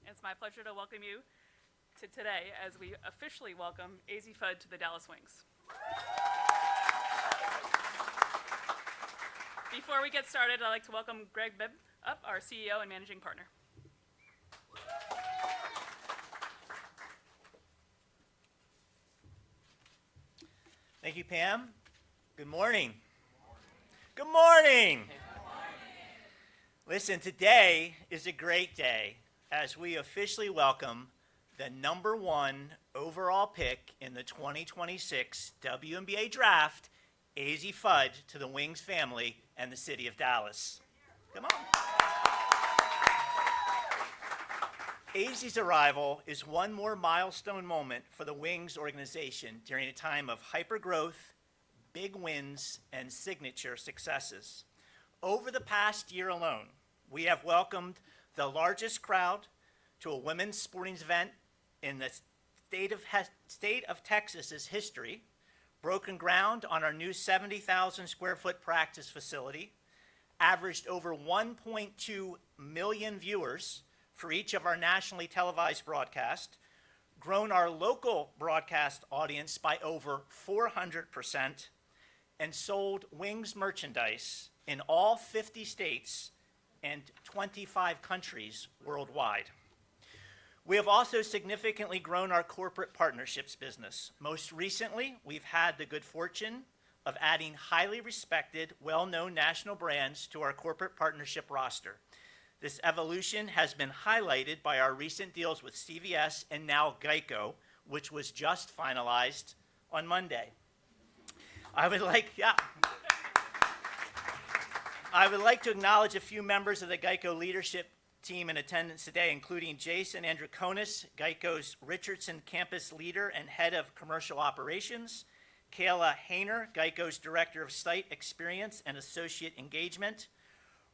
It's my pleasure to welcome you to today as we officially welcome Azzi Fudd to the Dallas Wings. Before we get started, I'd like to welcome Greg Bibb up, our CEO and managing partner. Thank you, Pam. Good morning. Good morning. Listen, today is a great day as we officially welcome the #1 overall pick in the 2026 WNBA draft, Azzi Fudd, to the Wings family and the city of Dallas. Come on. Azzi's arrival is one more milestone moment for the Wings organization during a time of hypergrowth, big wins, and signature successes. Over the past year alone, we have welcomed the largest crowd to a women's sporting event in the state of Texas's history, broken ground on our new 70,000 square foot practice facility, averaged over 1.2 million viewers for each of our nationally televised broadcasts, grown our local broadcast audience by over 400%, and sold Wings merchandise in all 50 states and 25 countries worldwide. We have also significantly grown our corporate partnerships business. Most recently, we've had the good fortune of adding highly respected, well-known national brands to our corporate partnership roster. This evolution has been highlighted by our recent deals with CVS and now Geico, which was just finalized on Monday. I would like to acknowledge a few members of the Geico leadership team in attendance today, including Jason Andrukonis, Geico's Richardson campus leader and head of commercial operations, Kayla Hayner, Geico's director of site experience and associate engagement,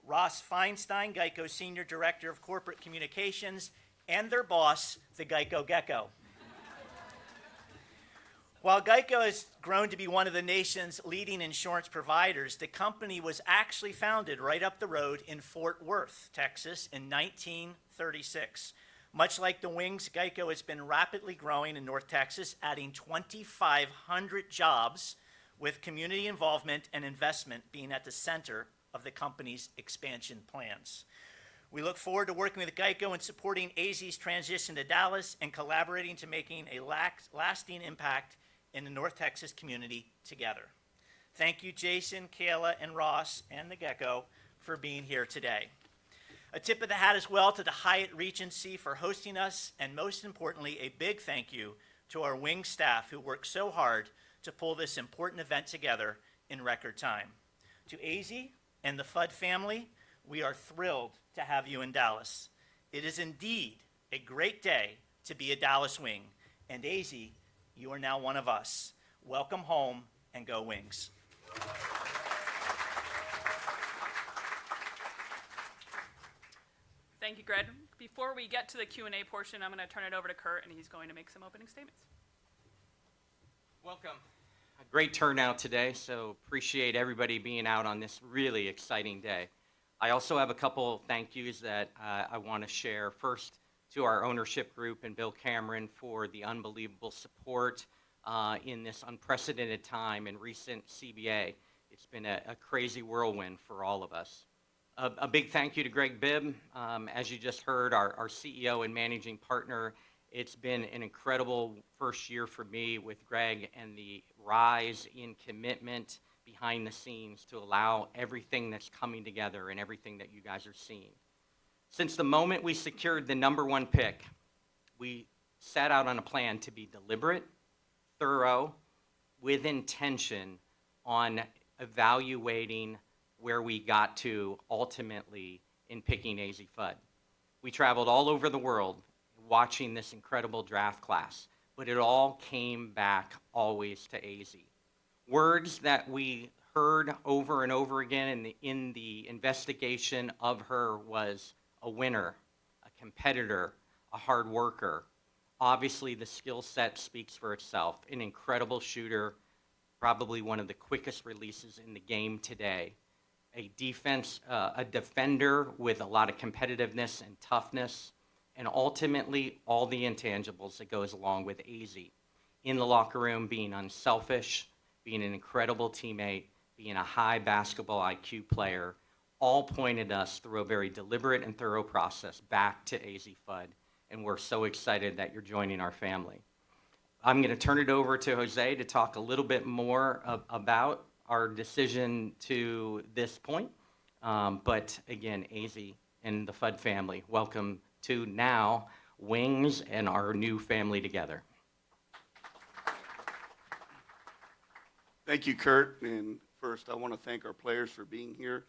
Ross Feinstein, Geico's senior director of corporate communications, and their boss, the Geico Gecko. While Geico has grown to be one of the nation's leading insurance providers, the company was actually founded right up the road in Fort Worth, Texas, in 1936. Much like the Wings, Geico has been rapidly growing in North Texas, adding 2,500 jobs, with community involvement and investment being at the center of the company's expansion plans. We look forward to working with Geico and supporting Azzi's transition to Dallas and collaborating to making a lasting impact in the North Texas community together. Thank you, Jason, Kayla, and Ross, and the Gecko for being here today. A tip of the hat as well to the Hyatt Regency for hosting us, and most importantly, a big thank you to our Wings staff who worked so hard to pull this important event together in record time. To Azzi and the Fudd family, we are thrilled to have you in Dallas. It is indeed a great day to be a Dallas Wing, and Azzi, you are now one of us. Welcome home, and go Wings. Thank you, Greg. Before we get to the Q&A portion, I'm going to turn it over to Kurt, and he's going to make some opening statements. Welcome. A great turnout today, so appreciate everybody being out on this really exciting day. I also have a couple thank yous that I want to share. First, to our ownership group and Bill Cameron for the unbelievable support in this unprecedented time in recent CBA. It's been a crazy whirlwind for all of us. A big thank you to Greg Bibb, as you just heard, our CEO and managing partner. It's been an incredible first year for me with Greg and the rise in commitment behind the scenes to allow everything that's coming together and everything that you guys are seeing. Since the moment we secured the #1 pick, we set out on a plan to be deliberate, thorough, with intention on evaluating where we got to ultimately in picking Azzi Fudd. We traveled all over the world watching this incredible draft class, but it all came back always to Azzi. Words that we heard over and over again in the investigation of her was a winner, a competitor, a hard worker. Obviously, the skill set speaks for itself. An incredible shooter, probably one of the quickest releases in the game today. A defender with a lot of competitiveness and toughness, and ultimately all the intangibles that goes along with AZ. In the locker room, being unselfish, being an incredible teammate, being a high basketball IQ player, all pointed us through a very deliberate and thorough process back to Azzi Fudd, and we're so excited that you're joining our family. I'm going to turn it over to Jose to talk a little bit more about our decision to this point. But again, Azzi and the Fudd family, welcome to now Wings and our new family together. Thank you, Kurt. And first, I want to thank our players for being here.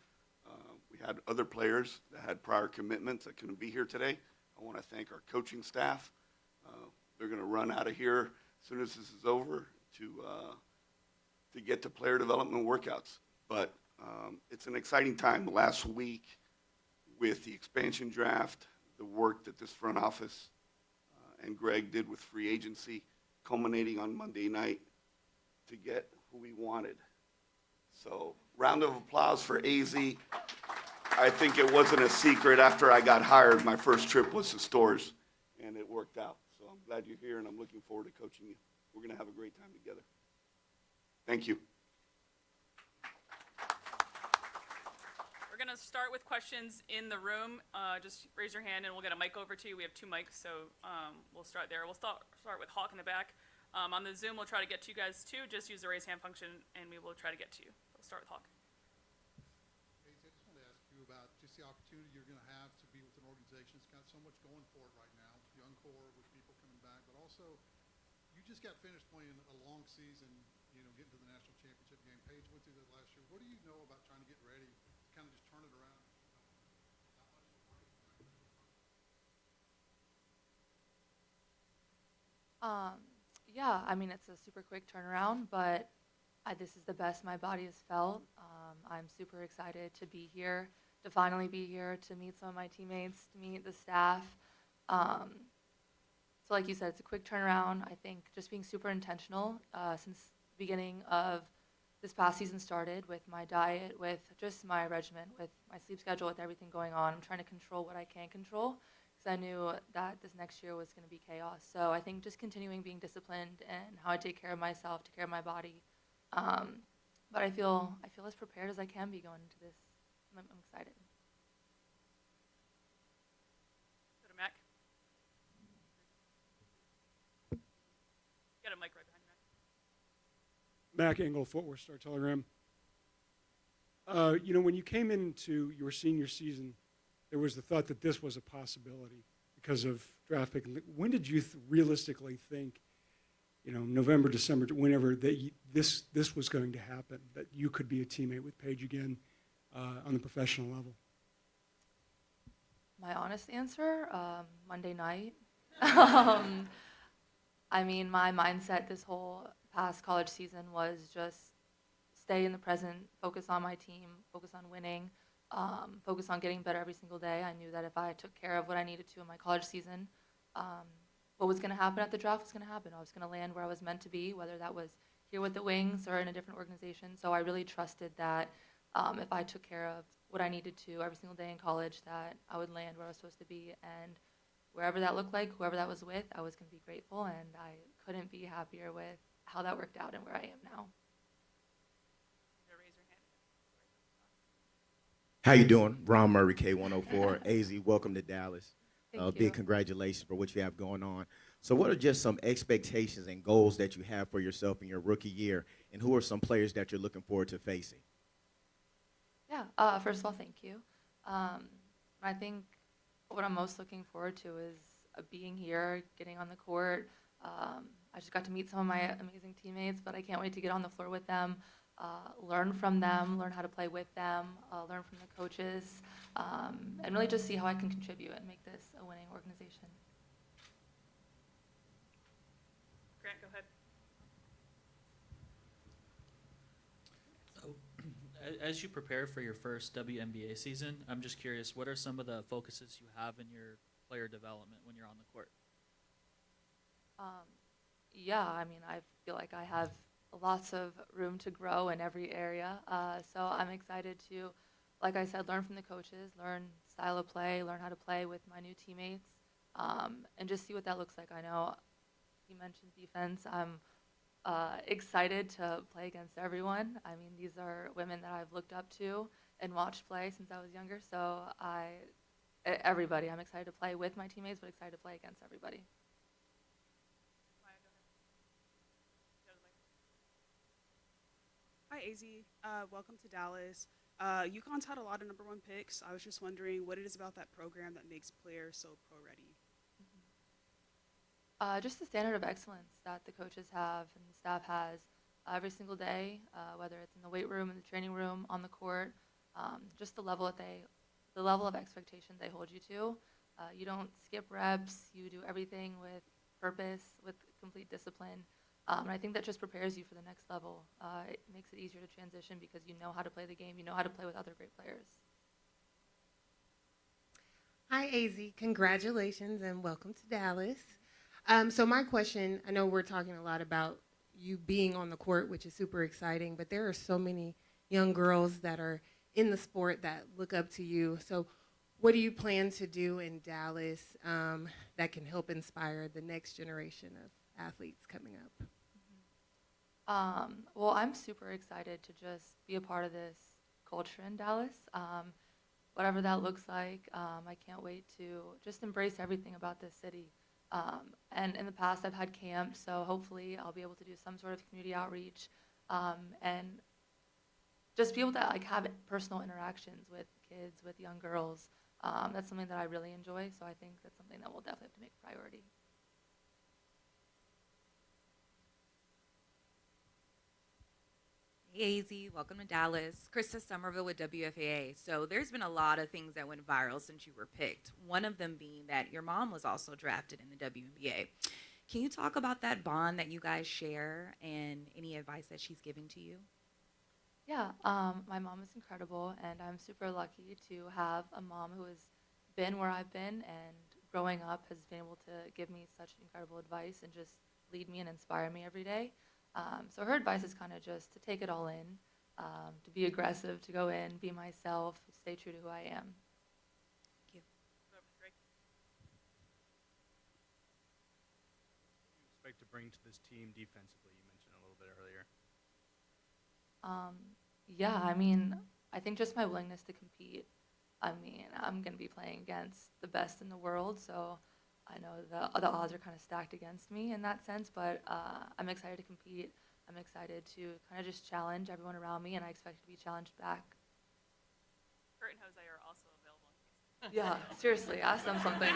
We had other players that had prior commitments that couldn't be here today. I want to thank our coaching staff. They're going to run out of here as soon as this is over to get to player development workouts. But it's an exciting time. Last week, with the expansion draft, the work that this front office and Greg did with free agency, culminating on Monday night to get who we wanted. So, round of applause for AZ. I think it wasn't a secret. After I got hired, my first trip was to stores, and it worked out. So I'm glad you're here, and I'm looking forward to coaching you. We're going to have a great time together. Thank you. We're going to start with questions in the room. Just raise your hand and we'll get a mic over to you. We have 2 mics, so we'll start there. We'll start with Hawk in the back. On the Zoom, we'll try to get to you guys too. Just use the raise hand function and we will try to get to you. We'll start with Hawk. Hey, I just wanted to ask you about just the opportunity you're going to have to be with an organization that's got so much going for it right now, young core with people coming back, but also you just got finished playing a long season, getting to the national championship game. Paige went through that last year. What do you know about trying to get ready to kind of just turn it around? Yeah, I mean, it's a super quick turnaround, but this is the best my body has felt. I'm super excited to be here, to finally be here, to meet some of my teammates, to meet the staff. So like you said, it's a quick turnaround. I think just being super intentional since the beginning of this past season started with my diet, with just my regimen, with my sleep schedule, with everything going on. I'm trying to control what I can control because I knew that this next year was going to be chaos. So I think just continuing being disciplined and how I take care of myself, take care of my body. But I feel as prepared as I can be going into this. I'm excited. Go to Mac. Got a mic right behind you, Mac. Mac Engel, Footwear Star Telegram. When you came into your senior season, there was the thought that this was a possibility because of draft pick. When did you realistically think, November, December, whenever this was going to happen, that you could be a teammate with Paige again on the professional level? My honest answer, Monday night. I mean, my mindset this whole past college season was just stay in the present, focus on my team, focus on winning, focus on getting better every single day. I knew that if I took care of what I needed to in my college season, what was going to happen at the draft was going to happen. I was going to land where I was meant to be, whether that was here with the Wings or in a different organization. So I really trusted that if I took care of what I needed to every single day in college, that I would land where I was supposed to be. And wherever that looked like, whoever that was with, I was going to be grateful. And I couldn't be happier with how that worked out and where I am now. Raise your hand. How you doing? Ron Murray, K104. AZ, welcome to Dallas. Thank you. Big congratulations for what you have going on. So what are just some expectations and goals that you have for yourself in your rookie year, and who are some players that you're looking forward to facing? Yeah, first of all, thank you. I think what I'm most looking forward to is being here, getting on the court. I just got to meet some of my amazing teammates, but I can't wait to get on the floor with them, learn from them, learn how to play with them, learn from the coaches, and really just see how I can contribute and make this a winning organization. Grant, go ahead. As you prepare for your first WNBA season, I'm just curious, what are some of the focuses you have in your player development when you're on the court? Yeah, I mean, I feel like I have lots of room to grow in every area. So I'm excited to, like I said, learn from the coaches, learn style of play, learn how to play with my new teammates, and just see what that looks like. I know you mentioned defense. I'm excited to play against everyone. I mean, these are women that I've looked up to and watched play since I was younger. So everybody, I'm excited to play with my teammates, but excited to play against everybody. Maya, go ahead. Go to the mic. Hi, AZ. Welcome to Dallas. UConn's had a lot of #1 picks. I was just wondering what it is about that program that makes players so pro-ready. Just the standard of excellence that the coaches have and the staff has every single day, whether it's in the weight room, in the training room, on the court, just the level of expectation they hold you to. You don't skip reps. You do everything with purpose, with complete discipline. And I think that just prepares you for the next level. It makes it easier to transition because you know how to play the game. You know how to play with other great players. Hi, AZ. Congratulations and welcome to Dallas. So my question, I know we're talking a lot about you being on the court, which is super exciting, but there are so many young girls that are in the sport that look up to you. So what do you plan to do in Dallas that can help inspire the next generation of athletes coming up? Well, I'm super excited to just be a part of this culture in Dallas. Whatever that looks like, I can't wait to just embrace everything about this city. And in the past, I've had camps, so hopefully I'll be able to do some sort of community outreach and just be able to have personal interactions with kids, with young girls. That's something that I really enjoy, so I think that's something that we'll definitely have to make a priority. Hey, AZ, welcome to Dallas. Krista Somerville with WFAA. So there's been a lot of things that went viral since you were picked. One of them being that your mom was also drafted in the WNBA. Can you talk about that bond that you guys share and any advice that she's giving to you? Yeah, my mom is incredible, and I'm super lucky to have a mom who has been where I've been and growing up has been able to give me such incredible advice and just lead me and inspire me every day. So her advice is kind of just to take it all in, to be aggressive, to go in, be myself, stay true to who I am. Thank you. Go over to Greg. What do you expect to bring to this team defensively? You mentioned a little bit earlier. Yeah, I mean, I think just my willingness to compete. I mean, I'm going to be playing against the best in the world, so I know the odds are kind of stacked against me in that sense, but I'm excited to compete. I'm excited to kind of just challenge everyone around me, and I expect to be challenged back. Kurt and Jose are also available in case. Yeah, seriously, ask them something.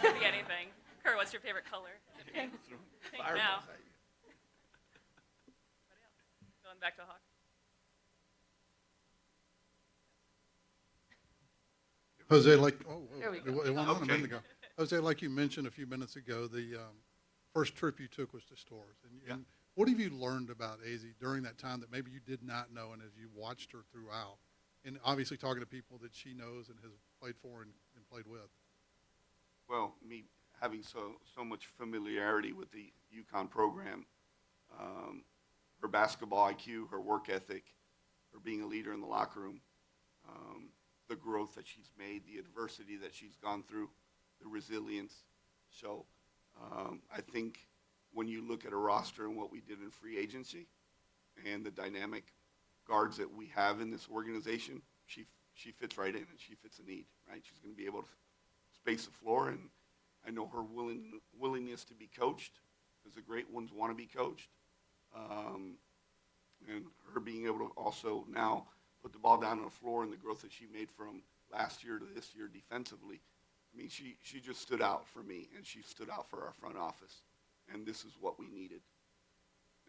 Could be anything. Kurt, what's your favorite color? Think now. Anybody else? Going back to Hawk. Jose, There we go. it went on a Okay. minute ago. Jose, like you mentioned a few minutes ago, the first trip you took was to stores. And what have you learned about Azzi during that time that maybe you did not know, and as you watched her throughout, and obviously talking to people that she knows and has played for and played with? Well, me having so much familiarity with the UConn program, her basketball IQ, her work ethic, her being a leader in the locker room, the growth that she's made, the adversity that she's gone through, the resilience. So I think when you look at a roster and what we did in free agency and the dynamic guards that we have in this organization, she fits right in and she fits a need, right? She's going to be able to space the floor, and I know her willingness to be coached, because the great ones want to be coached, and her being able to also now put the ball down on the floor and the growth that she made from last year to this year defensively. I mean, she just stood out for me, and she stood out for our front office, and this is what we needed.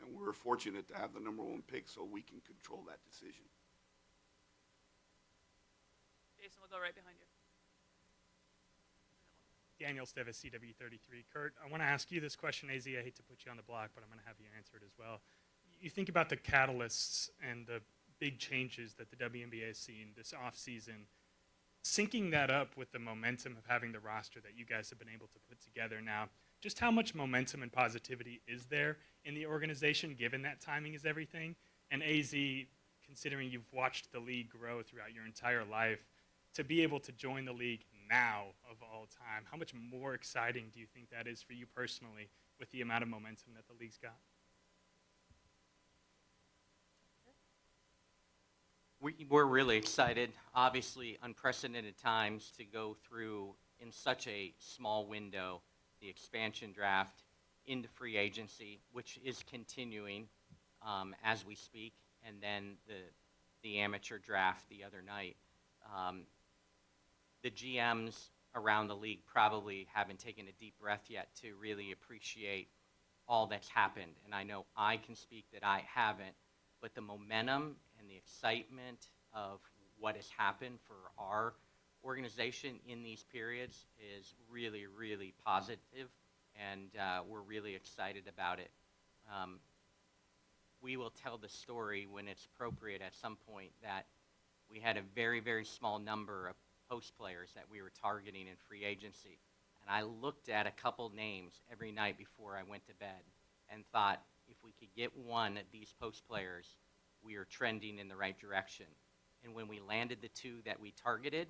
And we're fortunate to have the #1 pick so we can control that decision. Jason, we'll go right behind you. Daniel Stevis, CW33. Kurt, I want to ask you this question, AZ. I hate to put you on the block, but I'm going to have you answer it as well. You think about the catalysts and the big changes that the WNBA has seen this offseason, syncing that up with the momentum of having the roster that you guys have been able to put together now. Just how much momentum and positivity is there in the organization, given that timing is everything? And AZ, considering you've watched the league grow throughout your entire life, to be able to join the league now of all time. How much more exciting do you think that is for you personally with the amount of momentum that the league's got? We're really excited. Obviously, unprecedented times to go through in such a small window, the expansion draft into free agency, which is continuing as we speak, and then the amateur draft the other night. The GMs around the league probably haven't taken a deep breath yet to really appreciate all that's happened. And I know I can speak that I haven't, but the momentum and the excitement of what has happened for our organization in these periods is really, really positive, and we're really excited about it. We will tell the story when it's appropriate at some point that we had a very, very small number of post players that we were targeting in free agency. And I looked at a couple names every night before I went to bed and thought, if we could get one of these post players, we are trending in the right direction. And when we landed the two that we targeted,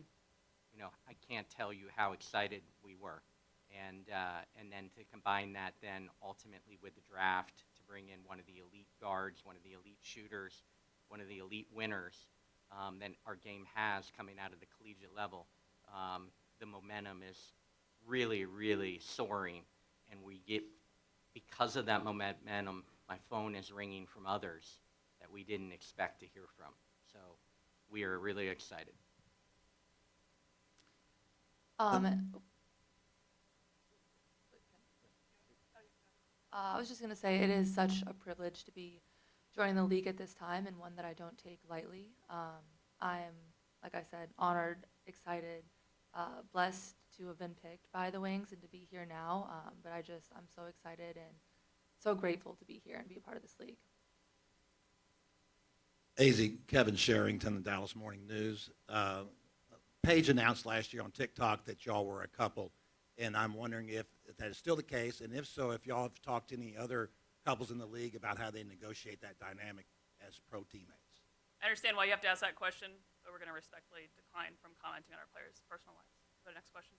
you know, I can't tell you how excited we were. And then to combine that then ultimately with the draft to bring in one of the elite guards, one of the elite shooters, one of the elite winners that our game has coming out of the collegiate level, the momentum is really, really soaring. And we get, because of that momentum, my phone is ringing from others that we didn't expect to hear from. So we are really excited. I was just going to say it is such a privilege to be joining the league at this time, and one that I don't take lightly. I'm, like I said, honored, excited, blessed to have been picked by the Wings and to be here now. But I'm so excited and so grateful to be here and be a part of this league. Azzi, Kevin Sherrington, the Dallas Morning News. Paige announced last year on TikTok that y'all were a couple, and I'm wondering if that is still the case, and if so, if y'all have talked to any other couples in the league about how they negotiate that dynamic as pro teammates. I understand why you have to ask that question, but we're going to respectfully decline from commenting on our players' personal lives. Go to the next question.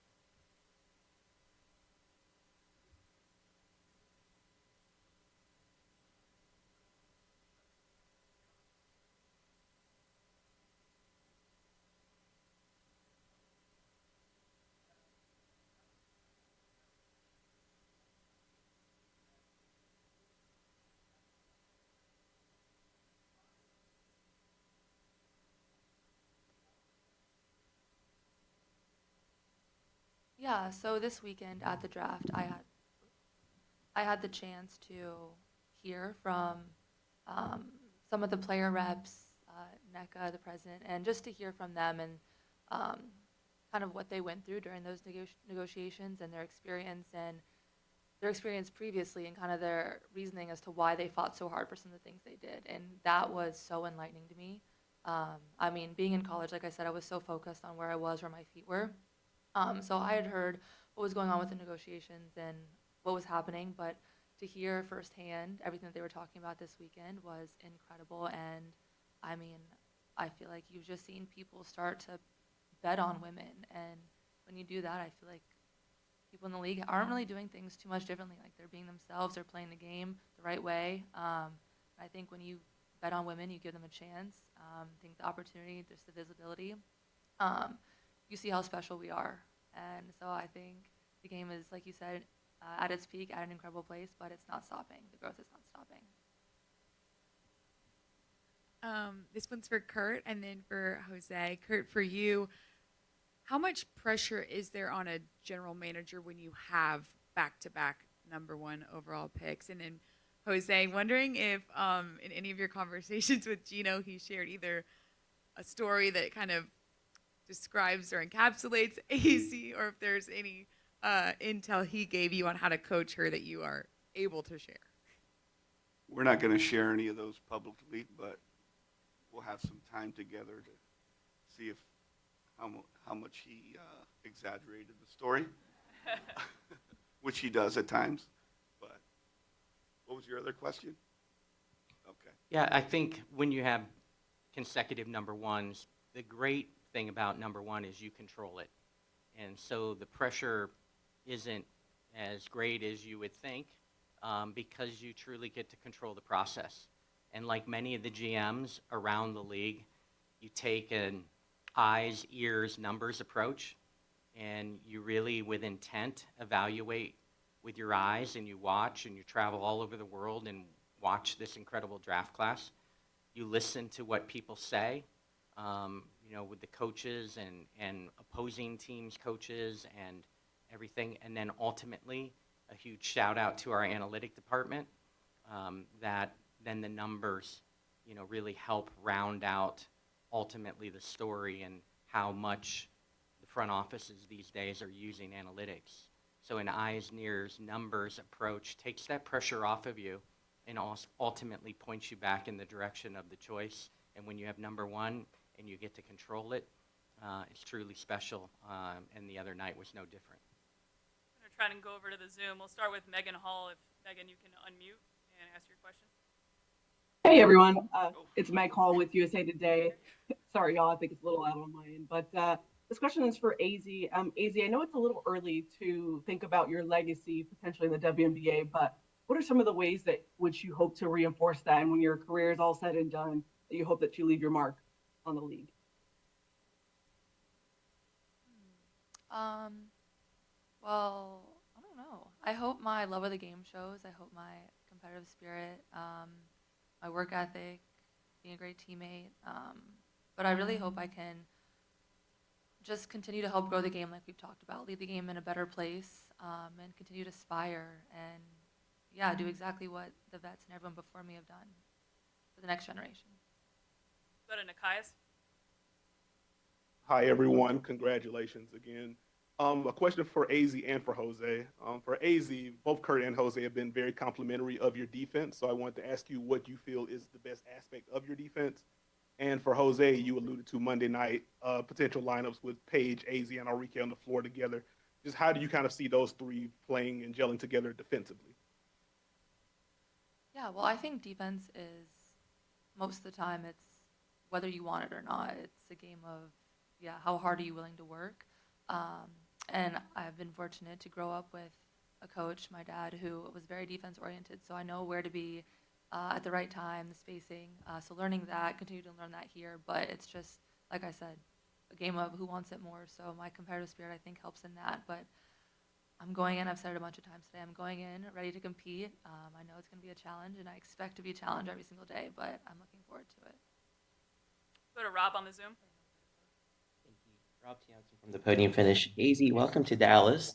Yeah, so this weekend at the draft, I had the chance to hear from some of the player reps, NECA, the president, and just to hear from them and kind of what they went through during those negotiations and their experience previously and kind of their reasoning as to why they fought so hard for some of the things they did. And that was so enlightening to me. I mean, being in college, like I said, I was so focused on where I was, where my feet were. So I had heard what was going on with the negotiations and what was happening, but to hear firsthand everything that they were talking about this weekend was incredible. And I mean, I feel like you've just seen people start to bet on women. And when you do that, I feel like people in the league aren't really doing things too much differently. Like, they're being themselves, they're playing the game the right way. I think when you bet on women, you give them a chance. I think the opportunity, just the visibility. You see how special we are. And so I think the game is, like you said, at its peak, at an incredible place, but it's not stopping. The growth is not stopping. This one's for Kurt and then for Jose. Kurt, for you, how much pressure is there on a general manager when you have back-to-back #1 overall picks? And then Jose, wondering if in any of your conversations with Gino, he shared either a story that kind of describes or encapsulates Azzi, or if there's any intel he gave you on how to coach her that you are able to share. We're not going to share any of those publicly, but we'll have some time together to see if how much he exaggerated the story, which he does at times. But what was your other question? Okay. Yeah, I think when you have consecutive #1s, the great thing about #1 is you control it. And so the pressure isn't as great as you would think because you truly get to control the process. And like many of the GMs around the league, you take an eyes, ears, numbers approach, and you really, with intent, evaluate with your eyes, and you watch, and you travel all over the world and watch this incredible draft class. You listen to what people say, with the coaches and opposing teams' coaches and everything. And then ultimately, a huge shout out to our analytic department that then the numbers, really help round out ultimately the story and how much the front offices these days are using analytics. So an eyes, ears, numbers approach takes that pressure off of you and ultimately points you back in the direction of the choice. And when you have number one and you get to control it, it's truly special. And the other night was no different. I'm going to try and go over to the Zoom. We'll start with Megan Hall. If Megan, you can unmute and ask your question. Hey everyone, it's Meg Hall with USA Today. Sorry y'all, I think it's a little out on my end, but this question is for AZ. AZ, I know it's a little early to think about your legacy potentially in the WNBA, but what are some of the ways that which you hope to reinforce that, and when your career is all said and done, that you hope that you leave your mark on the league? Well, I don't know. I hope my love of the game shows. I hope my competitive spirit, my work ethic, being a great teammate. But I really hope I can just continue to help grow the game like we've talked about, leave the game in a better place, and continue to aspire and, yeah, do exactly what the vets and everyone before me have done for the next generation. Go to Nikias. Hi, everyone. Congratulations again. A question for AZ and for Jose. For AZ, both Kurt and Jose have been very complimentary of your defense, so I wanted to ask you what you feel is the best aspect of your defense. And for Jose, you alluded to Monday night potential lineups with Paige, AZ, and Enrique on the floor together. Just how do you kind of see those three playing and gelling together defensively? Yeah, well, I think defense is, most of the time, it's whether you want it or not. It's a game of, yeah, how hard are you willing to work? And I've been fortunate to grow up with a coach, my dad, who was very defense-oriented, so I know where to be at the right time, the spacing. So learning that, continue to learn that here, but it's just, like I said, a game of who wants it more. So my competitive spirit, I think, helps in that. But I'm going in, I've said it a bunch of times today, I'm going in ready to compete. I know it's going to be a challenge, and I expect to be a challenge every single day, but I'm looking forward to it. Go to Rob on the Zoom. Thank you. Rob Tianson from the Podium Finish. AZ, welcome to Dallas.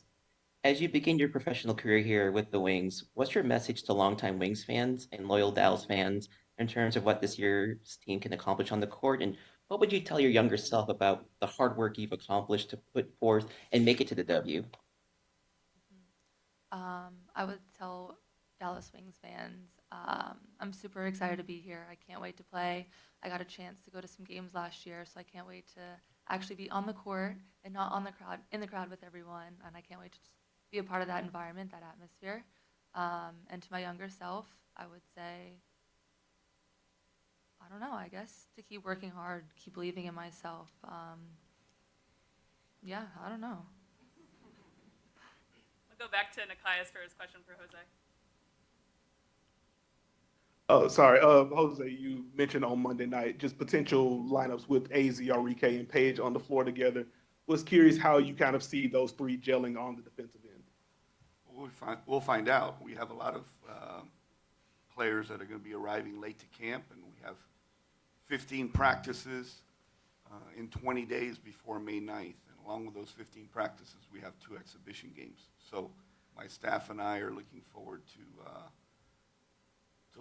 As you begin your professional career here with the Wings, what's your message to longtime Wings fans and loyal Dallas fans in terms of what this year's team can accomplish on the court? And what would you tell your younger self about the hard work you've accomplished to put forth and make it to the W? I would tell Dallas Wings fans, I'm super excited to be here. I can't wait to play. I got a chance to go to some games last year, so I can't wait to actually be on the court and not in the crowd with everyone. And I can't wait to just be a part of that environment, that atmosphere. And to my younger self, I would say, I don't know, I guess to keep working hard, keep believing in myself. Yeah, I don't know. We'll go back to Nikias for his question for Jose. Oh, sorry. Jose, you mentioned on Monday night just potential lineups with AZ, Enrique, and Paige on the floor together. Was curious how you kind of see those three gelling on the defensive end. We'll find out. We have a lot of players that are going to be arriving late to camp, and we have 15 practices in 20 days before May 9th. And along with those 15 practices, we have 2 exhibition games. So my staff and I are looking forward to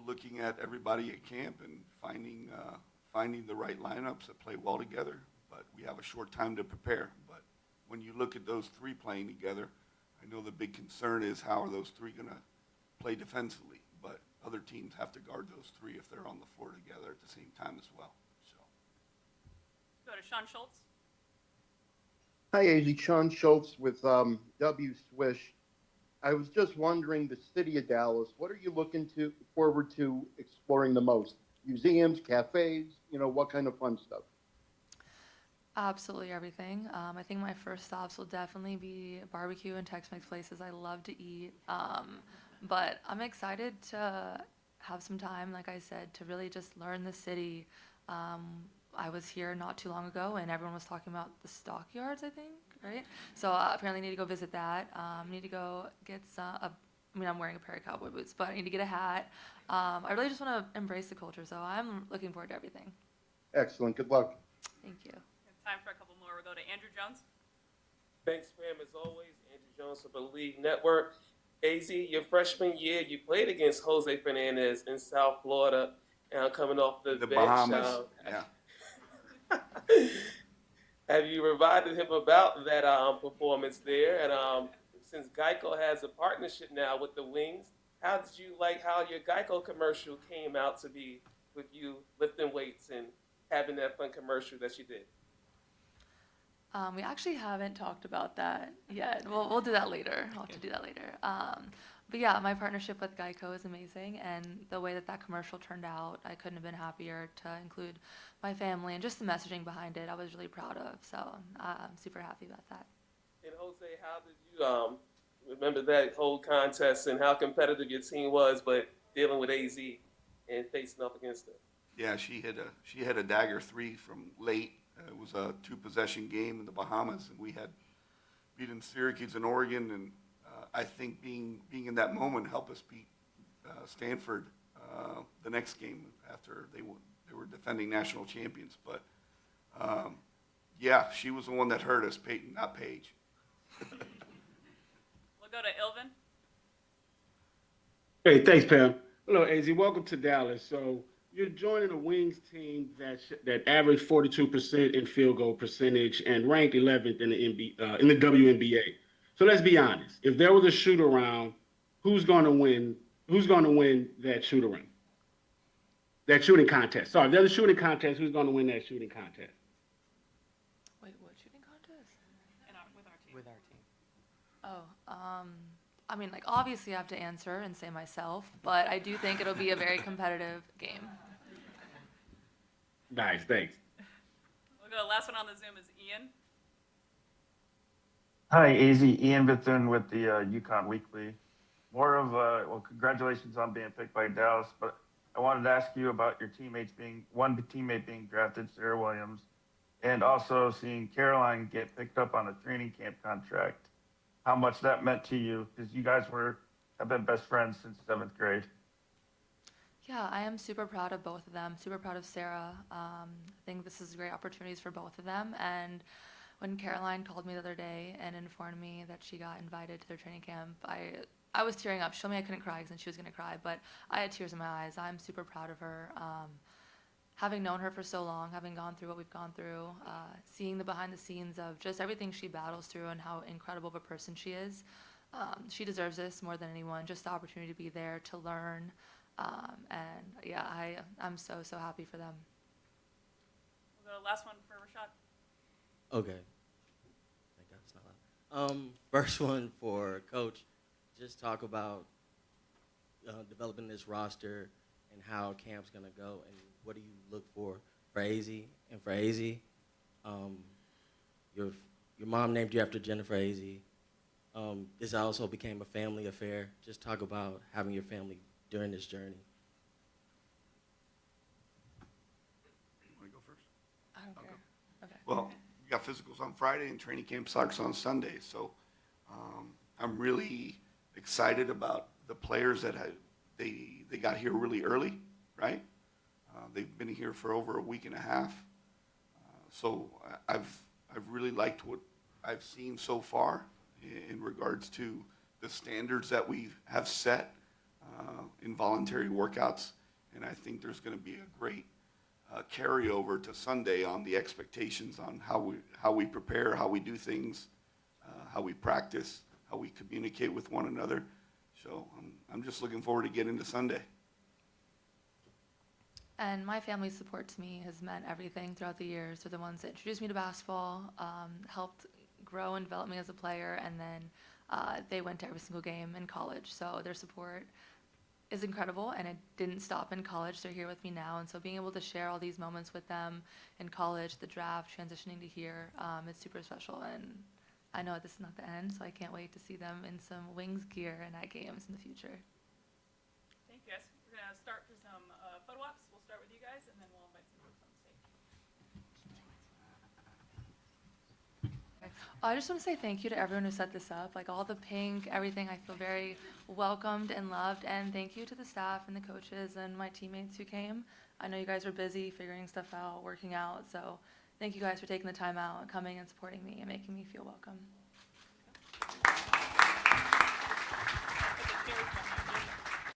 looking at everybody at camp and finding the right lineups that play well together. But we have a short time to prepare. But when you look at those three playing together, I know the big concern is how are those three going to play defensively. But other teams have to guard those three if they're on the floor together at the same time as well. So. Go to Sean Schultz. Hi, AZ. Sean Schultz with W Swish. I was just wondering, the city of Dallas, what are you looking forward to exploring the most? Museums, cafes, what kind of fun stuff? Absolutely everything. I think my first stops will definitely be barbecue and Tex-Mex places I love to eat. But I'm excited to have some time, like I said, to really just learn the city. I was here not too long ago, and everyone was talking about the stockyards, I think, right? So apparently, I need to go visit that. Need to go get some. I mean, I'm wearing a pair of cowboy boots, but I need to get a hat. I really just want to embrace the culture, so I'm looking forward to everything. Excellent. Good luck. Thank you. Time for a couple more. We'll go to Andrew Jones. Thanks, Pam, as always. Andrew Jones of the League Network. AZ, your freshman year, you played against Jose Fernandez in South Florida, coming off the bench. Bahamas. Yeah. Have you reminded him about that performance there? And since Geico has a partnership now with the Wings, how did you like how your Geico commercial came out to be with you lifting weights and having that fun commercial that you did? We actually haven't talked about that yet. We'll do that later. We'll have to do that later. But yeah, my partnership with Geico is amazing, and the way that that commercial turned out, I couldn't have been happier to include my family and just the messaging behind it. I was really proud of, so I'm super happy about that. And Jose, how did you remember that whole contest and how competitive your team was, but dealing with AZ and facing up against them? Yeah, she had a dagger 3 from late. It was a 2-possession game in the Bahamas, and we had beaten Syracuse and Oregon, and I think being in that moment helped us beat Stanford the next game after they were defending national champions. But yeah, she was the one that hurt us, Peyton, not Paige. We'll go to Ilvin. Hey, thanks, Pam. Hello, AZ. Welcome to Dallas. So you're joining a Wings team that averaged 42% in field goal percentage and ranked 11th in the WNBA. So let's be honest. If there was a shoot around, who's going to win? Who's going to win that shoot around? That shooting contest. Sorry, if there's a shooting contest, who's going to win that shooting contest? Wait, what shooting contest? With our team. Oh, I mean, like, obviously I have to answer and say myself, but I do think it'll be a very competitive game. Nice, thanks. We'll go. Last one on the Zoom is Ian. Hi, AZ. Ian Bithune with the Yukon Weekly. More of well, congratulations on being picked by Dallas, but I wanted to ask you about your teammates one teammate being drafted, Sarah Williams, and also seeing Caroline get picked up on a training camp contract. How much that meant to you, because you guys have been best friends since 7th grade. Yeah, I am super proud of both of them, super proud of Sarah. I think this is great opportunities for both of them. And when Caroline called me the other day and informed me that she got invited to their training camp, I was tearing up. She told me I couldn't cry because she was going to cry, but I had tears in my eyes. I'm super proud of her. Having known her for so long, having gone through what we've gone through, seeing the behind the scenes of just everything she battles through and how incredible of a person she is, she deserves this more than anyone, just the opportunity to be there, to learn. And yeah, I'm so happy for them. We'll go last one for Rashad. Okay. Thank God it's not loud. First one for Coach. Just talk about developing this roster and how camp's going to go, and what do you look for AZ? And for AZ, your mom named you after Jennifer AZ. This also became a family affair. Just talk about having your family during this journey. You want to go first? I don't care. Okay. Well, we got physicals on Friday and training camp starts on Sunday, so I'm really excited about the players that they got here really early, right? They've been here for over a week and a half, so I've really liked what I've seen so far in regards to the standards that we have set in voluntary workouts, and I think there's going to be a great carryover to Sunday on the expectations on how we prepare, how we do things, how we practice, how we communicate with one another. So I'm just looking forward to getting to Sunday. And my family's support to me has meant everything throughout the years. They're the ones that introduced me to basketball, helped grow and develop me as a player, and then they went to every single game in college. So their support is incredible, and it didn't stop in college. They're here with me now, and so being able to share all these moments with them in college, the draft, transitioning to here, it's super special. And I know this is not the end, so I can't wait to see them in some Wings gear and at games in the future. Thank you, guys. We're going to start for some photo ops. We'll start with you guys, and then we'll invite some folks on stage. I just want to say thank you to everyone who set this up. Like all the pink, everything, I feel very welcomed and loved. And thank you to the staff and the coaches and my teammates who came. I know you guys are busy figuring stuff out, working out. So thank you guys for taking the time out and coming and supporting me and making me feel welcome.